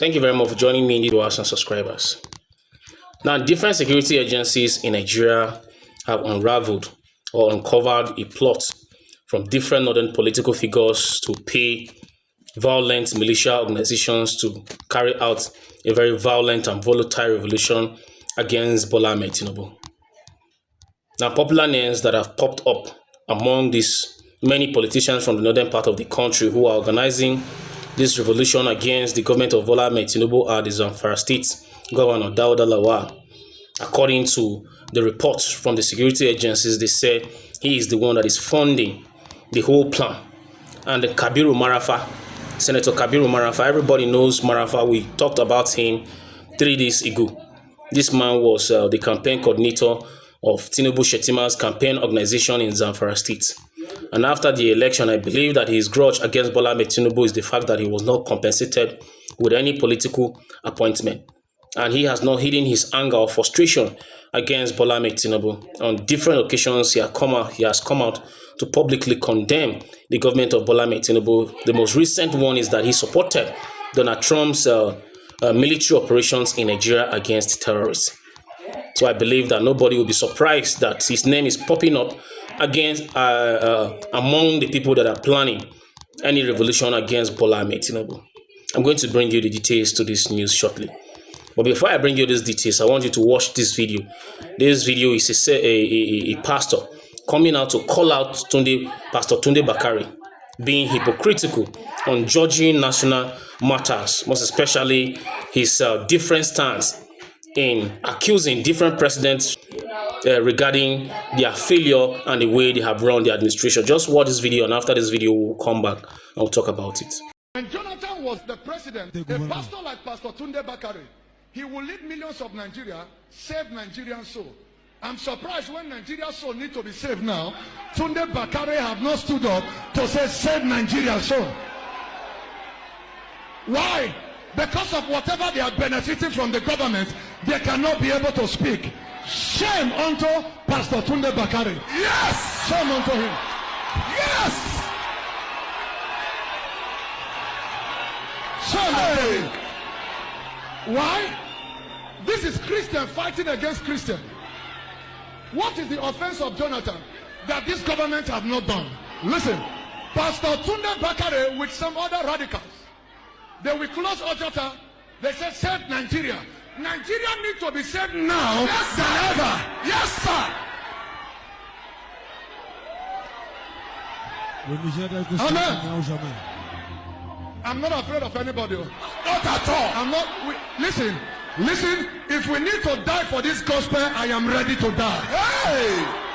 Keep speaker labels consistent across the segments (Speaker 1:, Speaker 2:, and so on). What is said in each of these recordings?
Speaker 1: Thank you very much for joining me, viewers and subscribers. Now, different security agencies in Nigeria have unraveled or uncovered a plot from different northern political figures to pay violent militia organizations to carry out a very violent and volatile revolution against Bola Ahmed Tinubu. Now, popular names that have popped up among these many politicians from the northern part of the country who are organizing this revolution against the government of Bola Ahmed Tinubu are the Zamfara State Governor Dauda Lawal. According to the reports from the security agencies, they say he is the one that is funding the whole plan. And Kabiru Marafa, Senator Kabiru Marafa, everybody knows Marafa. We talked about him 3 days ago. This man was the campaign coordinator of Tinubu Shetima's campaign organization in Zamfara State. And after the election, I believe that his grudge against Bola Ahmed Tinubu is the fact that he was not compensated with any political appointment. And he has not hidden his anger or frustration against Bola Ahmed Tinubu. On different occasions, he has come out to publicly condemn the government of Bola Ahmed Tinubu. The most recent one is that he supported Donald Trump's military operations in Nigeria against terrorists. So I believe that nobody will be surprised that his name is popping up against among the people that are planning any revolution against Bola Ahmed Tinubu. I'm going to bring you the details to this news shortly. But before I bring you these details, I want you to watch this video. This video is a pastor coming out to call out Pastor Tunde Bakare being hypocritical on judging national matters, most especially his different stance in accusing different presidents regarding their failure and the way they have run the administration. Just watch this video, and after this video, we'll come back and we'll talk about it.
Speaker 2: When Jonathan was the president, a pastor like Pastor Tunde Bakare, he will lead millions of Nigeria, save Nigerian soul. I'm surprised when Nigeria's soul need to be saved now, Tunde Bakare have not stood up to say save Nigeria's soul. Why? Because of whatever they are benefiting from the government, they cannot be able to speak. Shame unto Pastor Tunde Bakare. Yes! Shame unto him. Yes! Shame unto him. Why? This is Christian fighting against Christian. What is the offense of Jonathan that this government have not done? Listen, Pastor Tunde Bakare with some other radicals, they will close Ojota. They said save Nigeria. Nigeria needs to be saved now than ever. Yes, sir. Amen. I'm not afraid of anybody. Not at all. I'm not. Listen. If we need to die for this gospel, I am ready to die. Hey!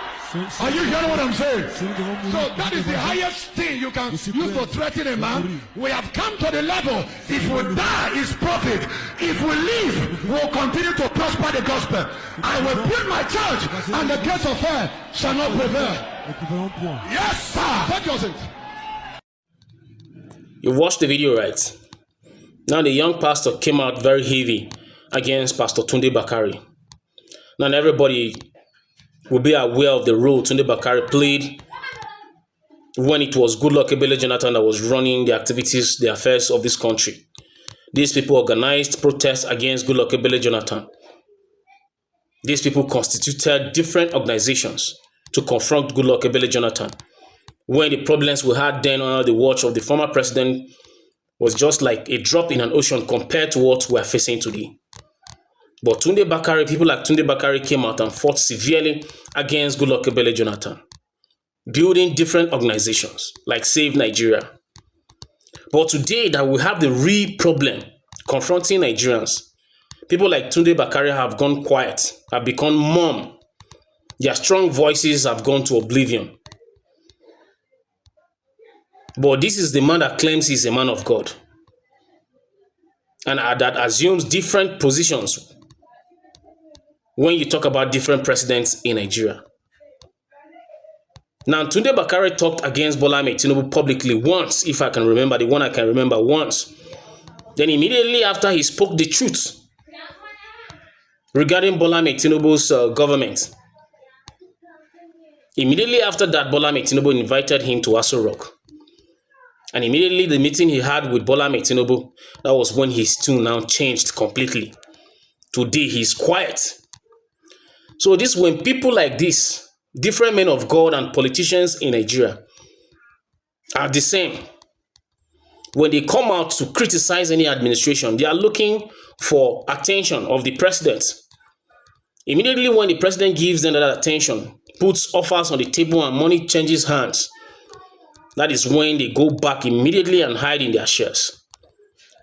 Speaker 2: Are you hearing what I'm saying? So that is the highest thing you can use to threaten a man. We have come to the level. If we die, it's profit. If we live, we'll continue to prosper the gospel. I will build my church, and the gates of hell shall not prevail. Yes, sir. Take your seat.
Speaker 1: You watched the video, right? Now the young pastor came out very heavy against Pastor Tunde Bakare. Now everybody will be aware of the role Tunde Bakare played when it was Goodluck Ebele Jonathan that was running the activities, the affairs of this country. These people organized protests against Goodluck Ebele Jonathan. These people constituted different organizations to confront Goodluck Ebele Jonathan, when the problems we had then under the watch of the former president was just like a drop in an ocean compared to what we are facing today. But Tunde Bakare, people like Tunde Bakare came out and fought severely against Goodluck Ebele Jonathan, building different organizations like Save Nigeria. But today that we have the real problem confronting Nigerians, people like Tunde Bakare have gone quiet, have become mum. Their strong voices have gone to oblivion. But this is the man that claims he's a man of God and that assumes different positions when you talk about different presidents in Nigeria. Now, Tunde Bakare talked against Bola Ahmed Tinubu publicly once, if I can remember, the one I can remember once. Then immediately after, he spoke the truth regarding Bola Ahmed Tinubu's government. Immediately after that, Bola Ahmed Tinubu invited him to Aso Rock. And immediately the meeting he had with Bola Ahmed Tinubu, that was when his tune now changed completely. Today he's quiet. So this, when people like this, different men of God and politicians in Nigeria are the same, when they come out to criticize any administration, they are looking for attention of the president. Immediately when the president gives them that attention, puts offers on the table and money changes hands, that is when they go back immediately and hide in their shares.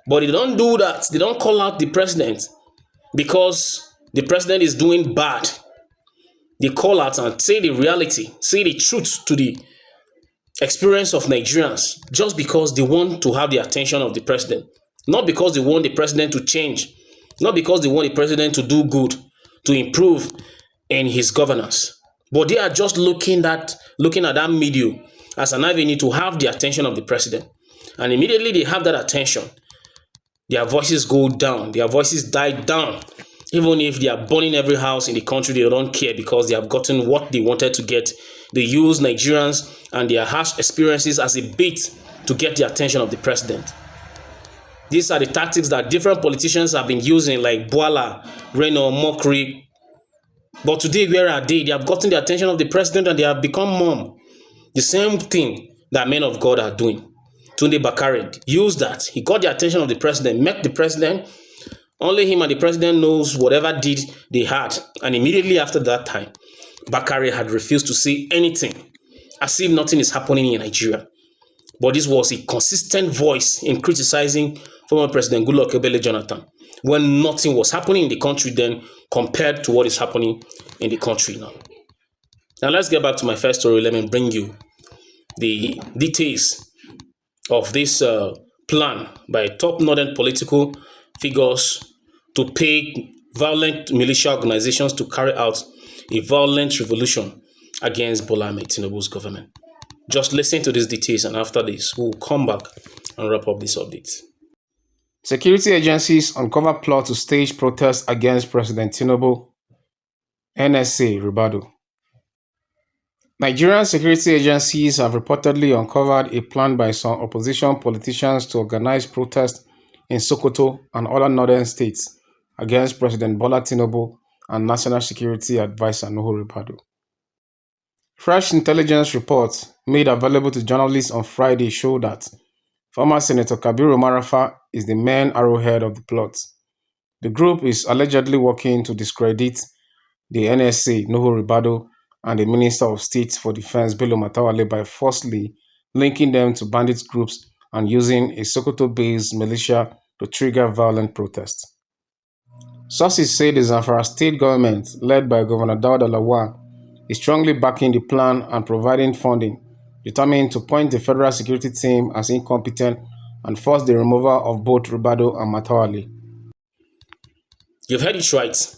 Speaker 1: But they don't do that. They don't call out the president because the president is doing bad. They call out and say the reality, say the truth to the experience of Nigerians, just because they want to have the attention of the president. Not because they want the president to change. Not because they want the president to do good, to improve in his governance. But they are just looking at that medium as an avenue to have the attention of the president. And immediately they have that attention, their voices go down, their voices die down. Even if they are burning every house in the country, they don't care because they have gotten what they wanted to get. They use Nigerians and their harsh experiences as a bait to get the attention of the president. These are the tactics that different politicians have been using, like Bola, Reno, Mokri. But today, where are they? They have gotten the attention of the president and they have become mum. The same thing that men of God are doing. Tunde Bakare used that. He got the attention of the president, met the president. Only him and the president knows whatever deed they had. And immediately after that time, Bakare had refused to say anything, as if nothing is happening in Nigeria. But this was a consistent voice in criticizing former President Goodluck Ebele Jonathan, when nothing was happening in the country then compared to what is happening in the country now. Now let's get back to my first story. Let me bring you the details of this plan by top northern political figures to pay violent militia organizations to carry out a violent revolution against Bola Ahmed Tinubu's government. Just listen to these details, and after this, we'll come back and wrap up this update.
Speaker 3: Security agencies uncover plot to stage protests against President Tinubu. NSA Ribadu. Nigerian security agencies have reportedly uncovered a plan by some opposition politicians to organize protests in Sokoto and other northern states against President Bola Tinubu and National Security Advisor Nuhu Ribadu. Fresh intelligence reports made available to journalists on Friday show that former Senator Kabiru Marafa is the main arrowhead of the plot. The group is allegedly working to discredit the NSA, Nuhu Ribadu, and the Minister of State for Defense, Bello Matawalle, by falsely linking them to bandit groups and using a Sokoto-based militia to trigger violent protests. Sources say the Zamfara state government, led by Governor Dauda Lawal, is strongly backing the plan and providing funding, determined to point the federal security team as incompetent and force the removal of both Ribadu and Matawalle.
Speaker 1: You've heard it right.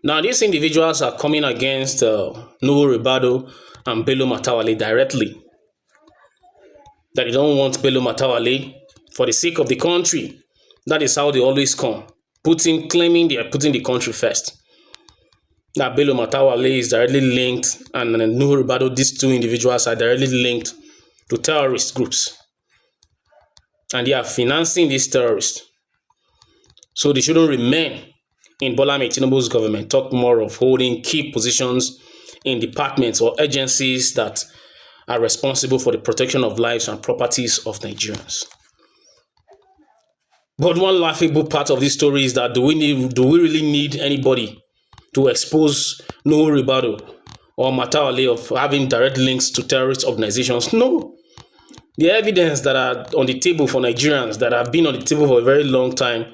Speaker 1: Now, these individuals are coming against Nuhu Ribadu and Bello Matawalle directly. That they don't want Bello Matawalle for the sake of the country. That is how they always come, claiming they are putting the country first. That Bello Matawalle is directly linked, and Nuhu Ribadu, these two individuals are directly linked to terrorist groups. And they are financing these terrorists. So they shouldn't remain in Bola Ahmed Tinubu's government. Talk more of holding key positions in departments or agencies that are responsible for the protection of lives and properties of Nigerians. But one laughable part of this story is that do we really need anybody to expose Nuhu Ribadu or Matawalle of having direct links to terrorist organizations? No. The evidence that are on the table for Nigerians, that have been on the table for a very long time,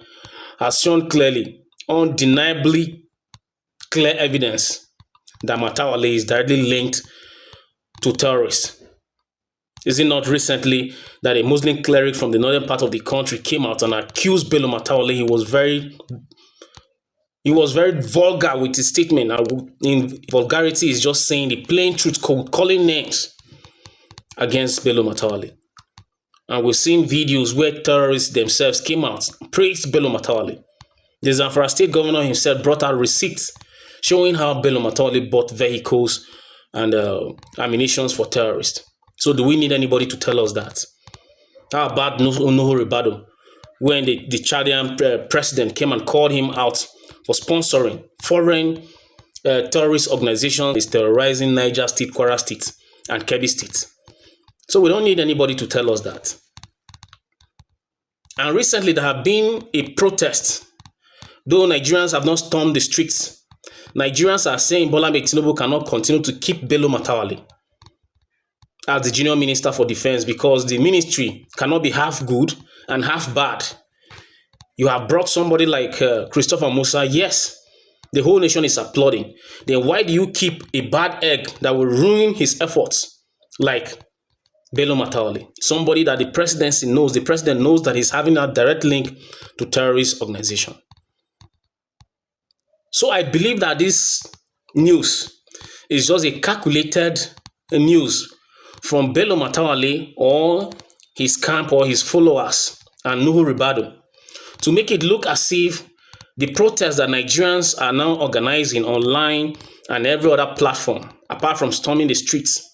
Speaker 1: has shown clearly, undeniably clear evidence that Matawalle is directly linked to terrorists. Is it not recently that a Muslim cleric from the northern part of the country came out and accused Bello Matawalle? He was very vulgar with his statement. In vulgarity, is just saying the plain truth, calling names against Bello Matawalle. And we've seen videos where terrorists themselves came out, praised Bello Matawalle. The Zamfara state governor himself brought out receipts showing how Bello Matawalle bought vehicles and ammunition for terrorists. So do we need anybody to tell us that? How about Nuhu Ribadu, when the Chadian president came and called him out for sponsoring foreign terrorist organizations is terrorizing Niger State, Kwara State, and Kebbi State. So we don't need anybody to tell us that. And recently there have been a protest, though Nigerians have not stormed the streets. Nigerians are saying Bola Ahmed Tinubu cannot continue to keep Bello Matawalle as the junior minister for defense because the ministry cannot be half good and half bad. You have brought somebody like Christopher Musa, yes, the whole nation is applauding. Then why do you keep a bad egg that will ruin his efforts like Bello Matawalle, somebody that the president knows that he's having a direct link to terrorist organization? So I believe that this news is just a calculated news from Bello Matawalle or his camp or his followers and Nuhu Ribadu to make it look as if the protests that Nigerians are now organizing online and every other platform, apart from storming the streets,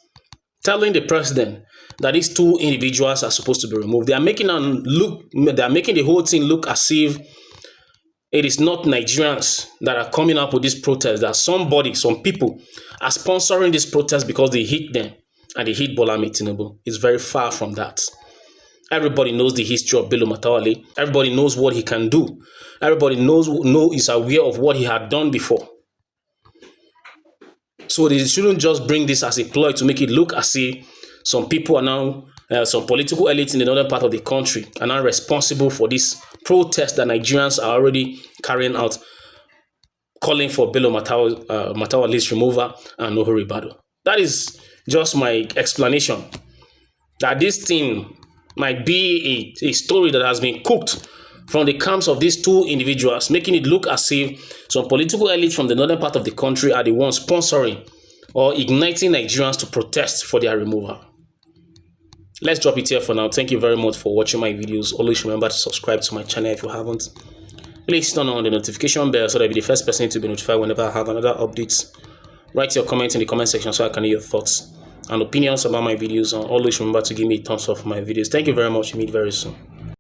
Speaker 1: telling the president that these two individuals are supposed to be removed. They are making the whole thing look as if it is not Nigerians that are coming up with this protest, that some people are sponsoring this protest because they hate them and they hate Bola Ahmed Tinubu. It's very far from that. Everybody knows the history of Bello Matawalle. Everybody knows what he can do. Everybody is aware of what he had done before. So they shouldn't just bring this as a ploy to make it look as if some people are now, some political elites in the northern part of the country are now responsible for this protest that Nigerians are already carrying out, calling for Bello Matawalle's removal and Nuhu Ribadu. That is just my explanation. That this thing might be a story that has been cooked from the camps of these two individuals, making it look as if some political elites from the northern part of the country are the ones sponsoring or igniting Nigerians to protest for their removal. Let's drop it here for now. Thank you very much for watching my videos. Always remember to subscribe to my channel if you haven't. Please turn on the notification bell so that you'll be the first person to be notified whenever I have another update. Write your comments in the comment section so I can hear your thoughts and opinions about my videos, and always remember to give me a thumbs up for my videos. Thank you very much. We'll meet very soon.